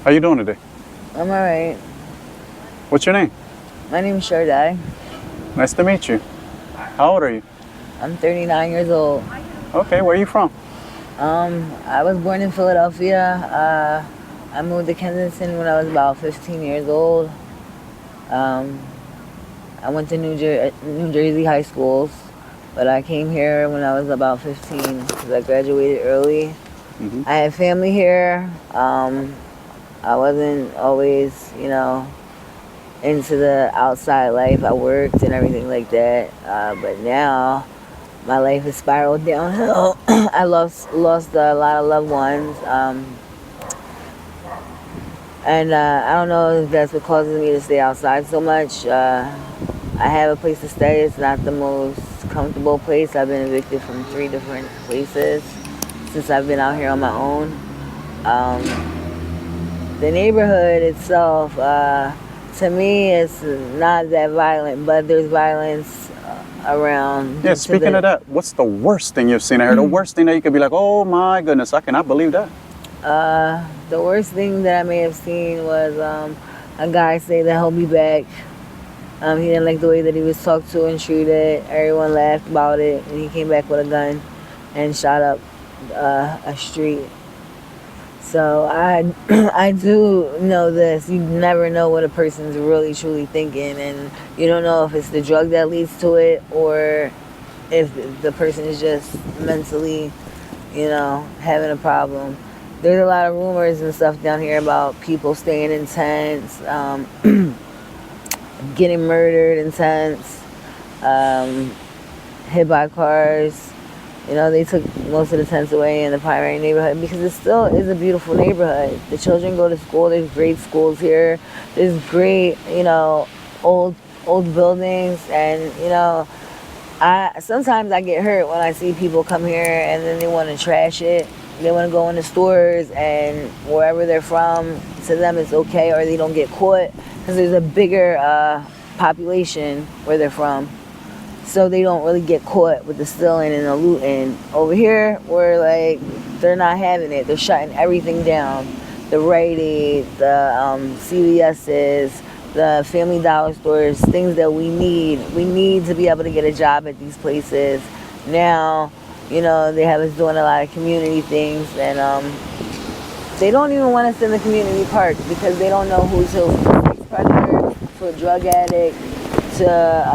How you doing today? I'm alright. What's your name? My name is Shardai. Nice to meet you. How old are you? I'm 39 years old. Okay, where are you from? I was born in Philadelphia. I moved to Kensington when I was about 15 years old. Um, I went to New Jersey high schools, but I came here when I was about 15 because I graduated early. Hmm. I had family here. I wasn't always, into the outside life. I worked and everything like that. But now my life has spiraled downhill. I lost a lot of loved ones. And I don't know if that's what causes me to stay outside so much. I have a place to stay. It's not the most comfortable place. I've been evicted from 3 different places since I've been out here on my own. The neighborhood itself, to me, it's not that violent, but there's violence around. Yeah, speaking of that, what's the worst thing you've seen? I heard the worst thing that you could be like, oh my goodness, I cannot believe that. The worst thing that I may have seen was a guy say that he'll be back. He didn't like the way that he was talked to and treated. Everyone laughed about it, and he came back with a gun and shot up a street. So I do know this. You never know what a person's really truly thinking, and you don't know if it's the drug that leads to it or if the person is just mentally, having a problem. There's a lot of rumors and stuff down here about people staying in tents, getting murdered in tents, hit by cars. They took most of the tents away in the primary neighborhood because it still is a beautiful neighborhood. The children go to school. There's great schools here. There's great, old buildings, and sometimes I get hurt when I see people come here and then they want to trash it. They want to go in the stores, and wherever they're from, to them it's okay, or they don't get caught because there's a bigger population where they're from. So they don't really get caught with the stealing and the looting. Over here, they're not having it. They're shutting everything down. The Rite Aid, the CVS's, the Family Dollar stores, things that we need. We need to be able to get a job at these places. Now, they have us doing a lot of community things, and they don't even want us in the community park because they don't know who's who. From a sex predator to a drug addict to,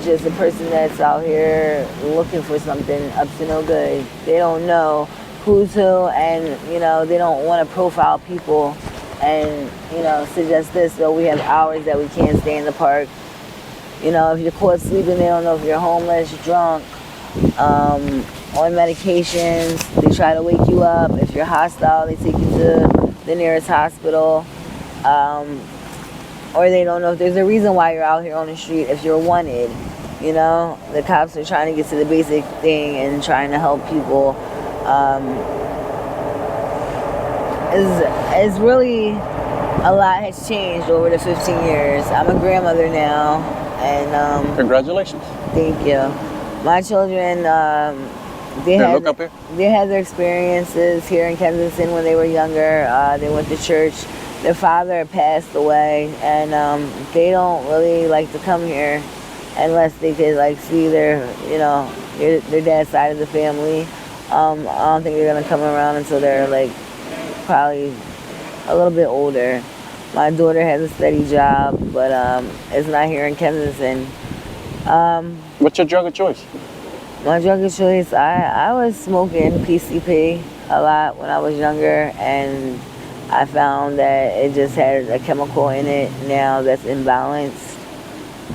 just a person that's out here looking for something up to no good. They don't know who's who, and, they don't want to profile people and, suggest this, so we have hours that we can't stay in the park. If you're caught sleeping, they don't know if you're homeless, drunk, on medications. They try to wake you up. If you're hostile, they take you to the nearest hospital. Or they don't know if there's a reason why you're out here on the street if you're wanted. The cops are trying to get to the basic thing and trying to help people. It's really, a lot has changed over the 15 years. I'm a grandmother now, and Congratulations. thank you. My children, they had their experiences here in Kensington when they were younger. They went to church. Their father passed away, and they don't really like to come here unless they could see their dad's side of the family. I don't think they're gonna come around until they're probably a little bit older. My daughter has a steady job, but it's not here in Kensington. What's your drug of choice? My drug of choice, I was smoking PCP a lot when I was younger, and I found that it just had a chemical in it now that's imbalanced,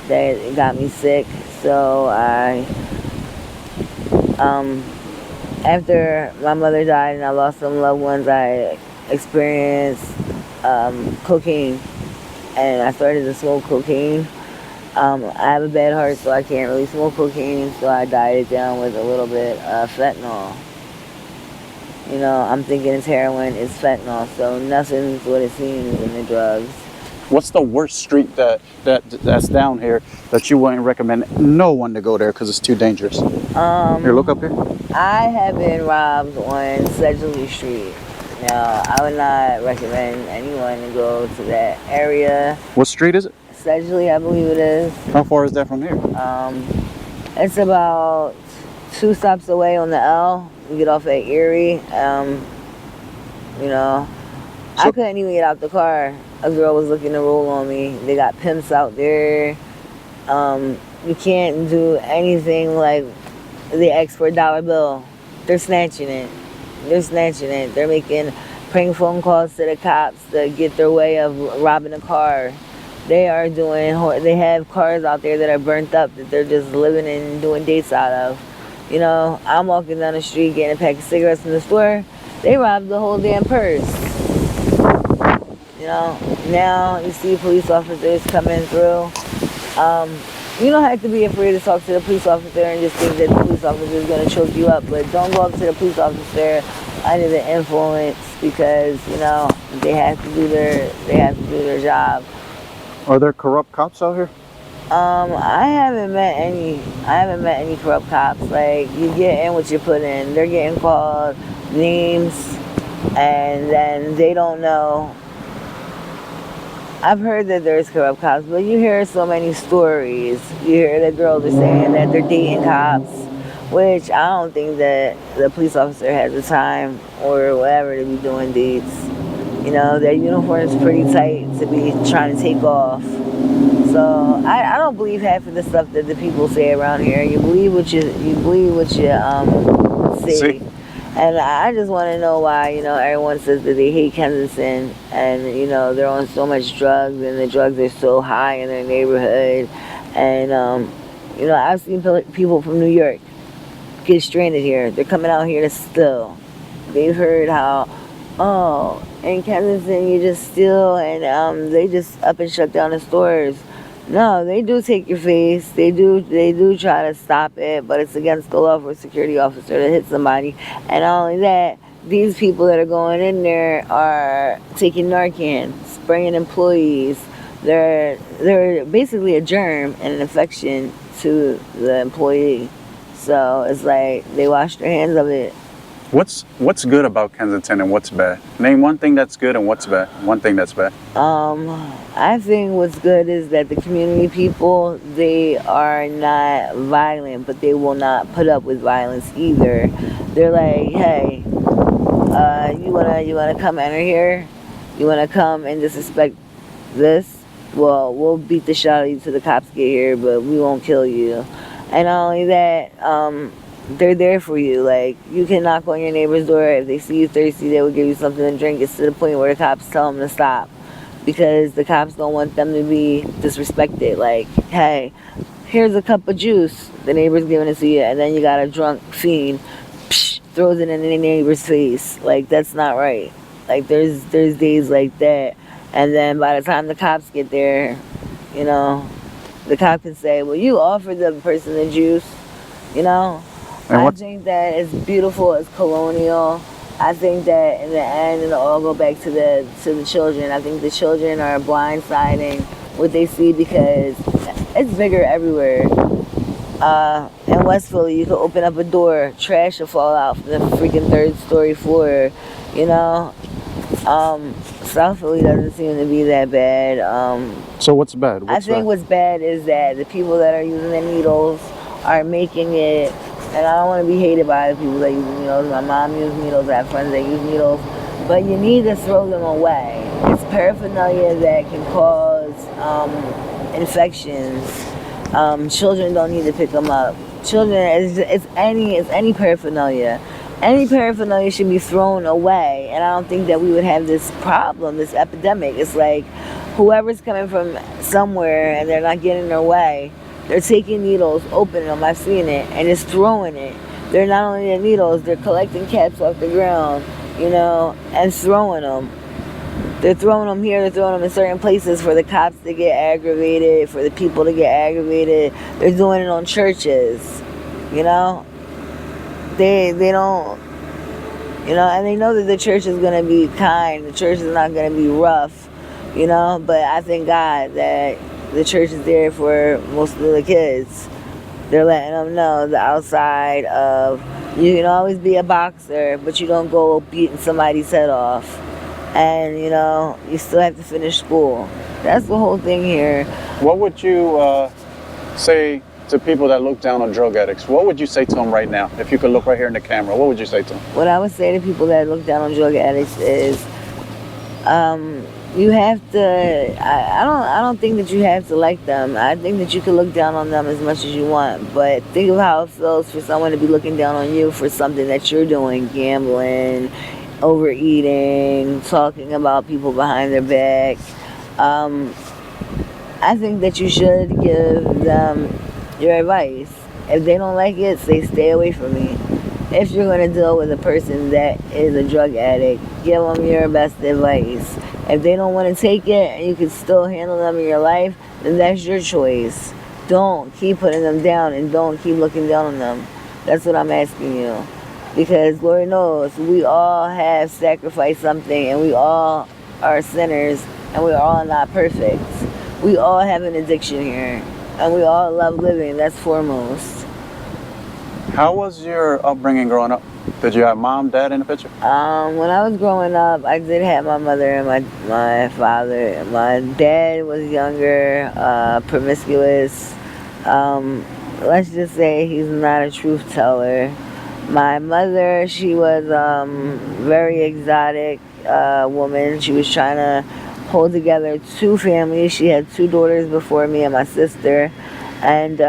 that it got me sick. So after my mother died and I lost some loved ones, I experienced cocaine, and I started to smoke cocaine. I have a bad heart, so I can't really smoke cocaine, so I dieted down with a little bit of fentanyl. I'm thinking it's heroin, it's fentanyl, so nothing's what it seems in the drugs. What's the worst street that's down here that you wouldn't recommend no one to go there because it's too dangerous? Here, look up here. I have been robbed on Sedgley Street. I would not recommend anyone to go to that area. What street is it? Sedgley, I believe it is. How far is that from here? It's about 2 stops away on the L. You get off at Erie. I couldn't even get out the car. A girl was looking to roll on me. They got pimps out there. You can't do anything like they ask for a dollar bill. They're snatching it. They're making prank phone calls to the cops to get their way of robbing a car. They have cars out there that are burnt up that they're just living and doing dates out of. I'm walking down the street getting a pack of cigarettes from the store. They robbed the whole damn purse. Now you see police officers coming through. You don't have to be afraid to talk to the police officer and just think that the police officer is going to choke you up, but don't go up to the police officer under the influence because they have to do their job. Are there corrupt cops out here? I haven't met any corrupt cops. Like, you get in what you put in. They're getting called names and then they don't know. I've heard that there's corrupt cops, but you hear so many stories. You hear that girls are saying that they're dating cops, which I don't think that the police officer has the time or whatever to be doing dates. Their uniform is pretty tight to be trying to take off. So I don't believe half of the stuff that the people say around here. You believe what you see. And I just want to know why, everyone says that they hate Kensington and, they're on so much drugs and the drugs are so high in their neighborhood. And, I've seen people from New York get stranded here. They're coming out here to steal. They've heard how, in Kensington you just steal and they just up and shut down the stores. No, they do take your face. They do try to stop it, but it's against the law for a security officer to hit somebody. And not only that, these people that are going in there are taking Narcan, spraying employees. They're basically a germ and an infection to the employee. So it's like they wash their hands of it. What's good about Kensington and what's bad? Name one thing that's good and what's bad. One thing that's bad. I think what's good is that the community people, they are not violent, but they will not put up with violence either. They're like, hey, you wanna come enter here? You wanna come and disrespect this? Well, we'll beat the shit out of you till the cops get here, but we won't kill you. And not only that, they're there for you. Like, you can knock on your neighbor's door. If they see you thirsty, they will give you something to drink. It's to the point where the cops tell them to stop because the cops don't want them to be disrespected. Like, hey, here's a cup of juice. The neighbor's giving it to you, and then you got a drunk fiend throws it in the neighbor's face. Like, that's not right. Like, there's days like that, and then by the time the cops get there, the cop can say, well, you offered the person the juice, I think that it's beautiful, it's colonial. I think that in the end it'll all go back to the children. I think the children are blindsiding what they see because it's bigger everywhere. In West Philly, you can open up a door, trash will fall out from the freaking 3rd story floor, South Philly doesn't seem to be that bad. So what's bad? I think what's bad is that the people that are using the needles are making it. And I don't want to be hated by the people that use needles. My mom used needles. I have friends that use needles. But you need to throw them away. It's paraphernalia that can cause infections. Children don't need to pick them up. Children, it's any paraphernalia. Any paraphernalia should be thrown away. And I don't think that we would have this problem, this epidemic. It's like whoever's coming from somewhere and they're not getting their way, they're taking needles, opening them, I've seen it, and just throwing it. They're not only the needles, they're collecting caps off the ground, and throwing them. They're throwing them here, they're throwing them in certain places for the cops to get aggravated, for the people to get aggravated. They're doing it on churches, They don't, and they know that the church is going to be kind, the church is not going to be rough, but I thank God that the church is there for most of the kids. They're letting them know the outside of You can always be a boxer, but you don't go beating somebody's head off. And, you know, you still have to finish school. That's the whole thing here. What would you say to people that look down on drug addicts? What would you say to them right now? If you could look right here in the camera, what would you say to them? What I would say to people that look down on drug addicts is, you have to. I don't think that you have to like them. I think that you can look down on them as much as you want. But think of how it feels for someone to be looking down on you for something that you're doing, gambling, overeating, talking about people behind their back. I think that you should give them your advice. If they don't like it, say stay away from me. If you're going to deal with a person that is a drug addict, give them your best advice. If they don't want to take it and you can still handle them in your life, then that's your choice. Don't keep putting them down and don't keep looking down on them. That's what I'm asking you. Because Lord knows we all have sacrificed something and we all are sinners and we're all not perfect. We all have an addiction here and we all love living. That's foremost. How was your upbringing growing up? Did you have mom, dad in the picture? When I was growing up, I did have my mother and my father. My dad was younger, promiscuous. Let's just say he's not a truth teller. My mother, she was very exotic woman. She was trying to hold together two families. She had two daughters before me and my sister. And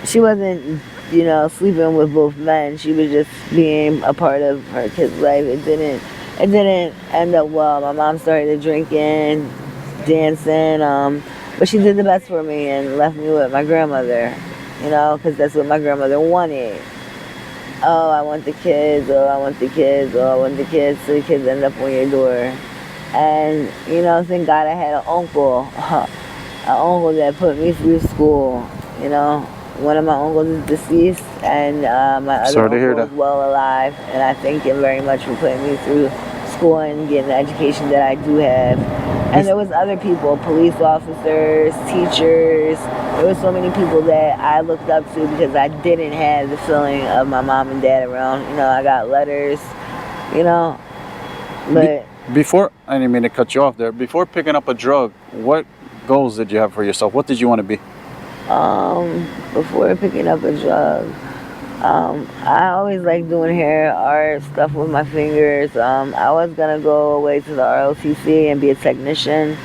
she wasn't, you know, sleeping with both men. She was just being a part of her kid's life. It didn't end up well. My mom started drinking, dancing, but she did the best for me and left me with my grandmother, you know, because that's what my grandmother wanted. Oh, I want the kids, oh, I want the kids, oh, I want the kids, so the kids end up on your door. And, you know, thank God I had an uncle that put me through school, you know. One of my uncles is deceased, and my other uncle is well alive, and I thank him very much for putting me through school and getting the education that I do have. And there was other people, police officers, teachers. There was so many people that I looked up to because I didn't have the feeling of my mom and dad around. You know, I got letters, you know, but... Before, I didn't mean to cut you off there, before picking up a drug, what goals did you have for yourself? What did you want to be? Before picking up a drug, I always liked doing hair, art, stuff with my fingers. I was gonna go away to the ROTC and be a technician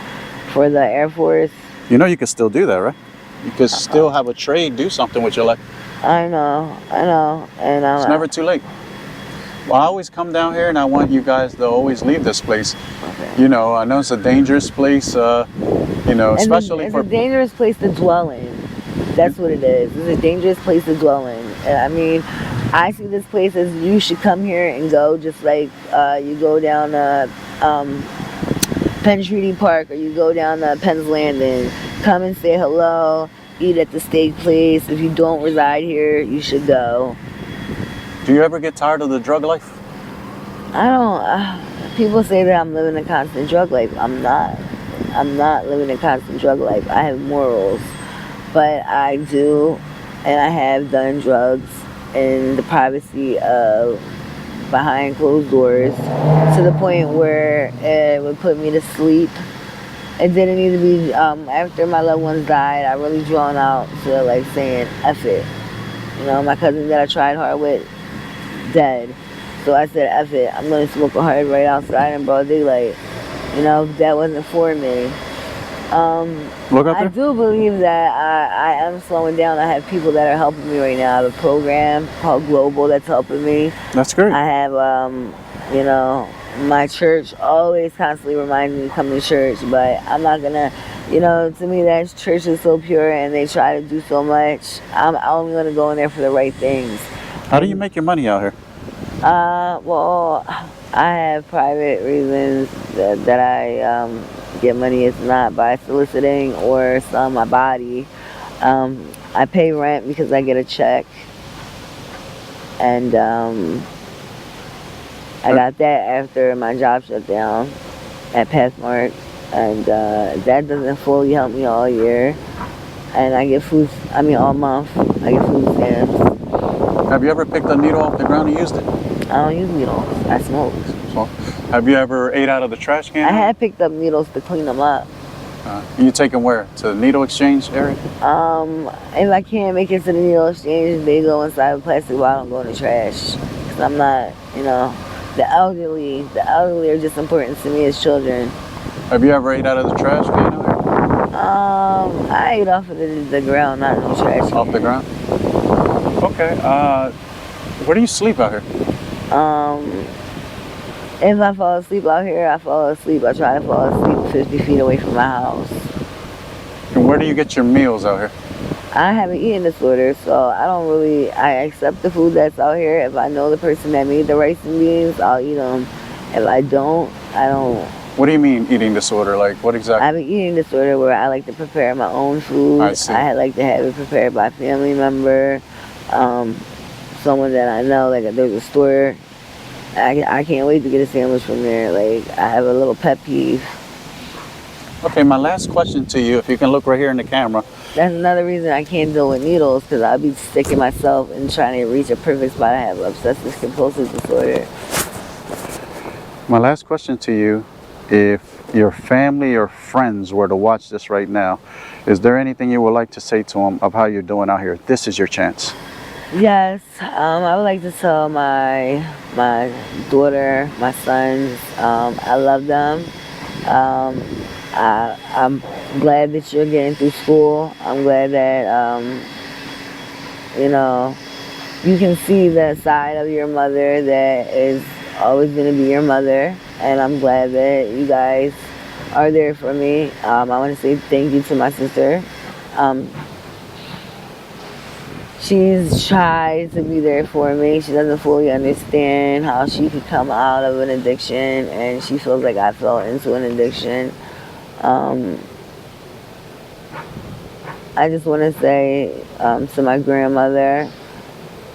for the Air Force. You know you can still do that, right? You could still have a trade, do something with your life. I know, and it's never too late. Well, I always come down here and I want you guys to always leave this place. Okay. You know, I know it's a dangerous place, you know, especially it's a dangerous place to dwell in. That's what it is. It's a dangerous place to dwell in. I mean, I see this place as you should come here and go, just like you go down Penn Treaty Park or you go down Penn's Landing. Come and say hello, eat at the steak place. If you don't reside here, you should go. Do you ever get tired of the drug life? I don't. People say that I'm living a constant drug life. I'm not. I'm not living a constant drug life. I have morals. But I do, and I have done drugs in the privacy of behind closed doors to the point where it would put me to sleep. It didn't need to be, after my loved ones died, I really drawn out to like saying, F it. You know, my cousin that I tried hard with, dead. So I said, F it, I'm going to smoke a hard right outside in broad daylight. You know, that wasn't for me. I do believe that I am slowing down. I have people that are helping me right now. I have a program called Global that's helping me. That's great. I have, you know, my church always constantly reminds me to come to church, but I'm not going to, you know, to me that church is so pure and they try to do so much. I'm only going to go in there for the right things. How do you make your money out here? Well, I have private reasons that I get money. It's not by soliciting or selling my body. I pay rent because I get a check, and I got that after my job shut down at Pathmark, and that doesn't fully help me all year. And I get food, I mean all month, I get food stamps. Have you ever picked a needle off the ground and used it? I don't use needles. I smoke. So, have you ever ate out of the trash can? I had picked up needles to clean them up. You take them where? To the needle exchange area? If I can't make it to the needle exchange, they go inside a plastic bottle and go in the trash. Cause I'm not, you know, the elderly are just important to me as children. Have you ever ate out of the trash can out here? I ate off of the ground, not in the trash can. Off the ground? Okay. Where do you sleep out here? If I fall asleep out here, I fall asleep. I try to fall asleep 50 feet away from my house. And where do you get your meals out here? I have an eating disorder, so I accept the food that's out here. If I know the person that made the rice and beans, I'll eat them. If I don't, I don't. What do you mean eating disorder? Like what exactly? I have an eating disorder where I like to prepare my own food. I see. I like to have it prepared by a family member, someone that I know. Like there's a store. I can't wait to get a sandwich from there. Like I have a little pet peeve. Okay, my last question to you, if you can look right here in the camera. That's another reason I can't deal with needles, because I'll be sticking myself and trying to reach a perfect spot. I have obsessive compulsive disorder. My last question to you, if your family or friends were to watch this right now, is there anything you would like to say to them of how you're doing out here? This is your chance. Yes, I would like to tell my daughter, my sons, I love them. I'm glad that you're getting through school. I'm glad that, you know, you can see the side of your mother that is always going to be your mother. And I'm glad that you guys are there for me. I want to say thank you to my sister. She's tried to be there for me. She doesn't fully understand how she could come out of an addiction, and she feels like I fell into an addiction. I just want to say to my grandmother,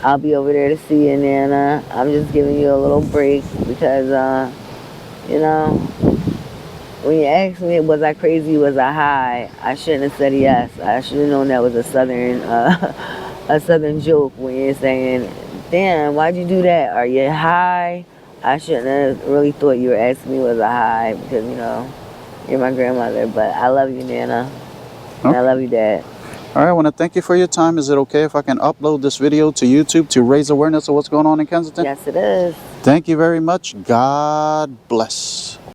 I'll be over there to see you, Nana. I'm just giving you a little break because, you know, when you asked me, was I crazy, was I high, I shouldn't have said yes. I should have known that was a southern joke when you're saying, damn, why'd you do that? Are you high? I shouldn't have really thought you were asking me was I high because, you know, you're my grandmother. But I love you, Nana. Okay. And I love you, Dad. All right, I want to thank you for your time. Is it okay if I can upload this video to YouTube to raise awareness of what's going on in Kensington? Yes, it is. Thank you very much. God bless.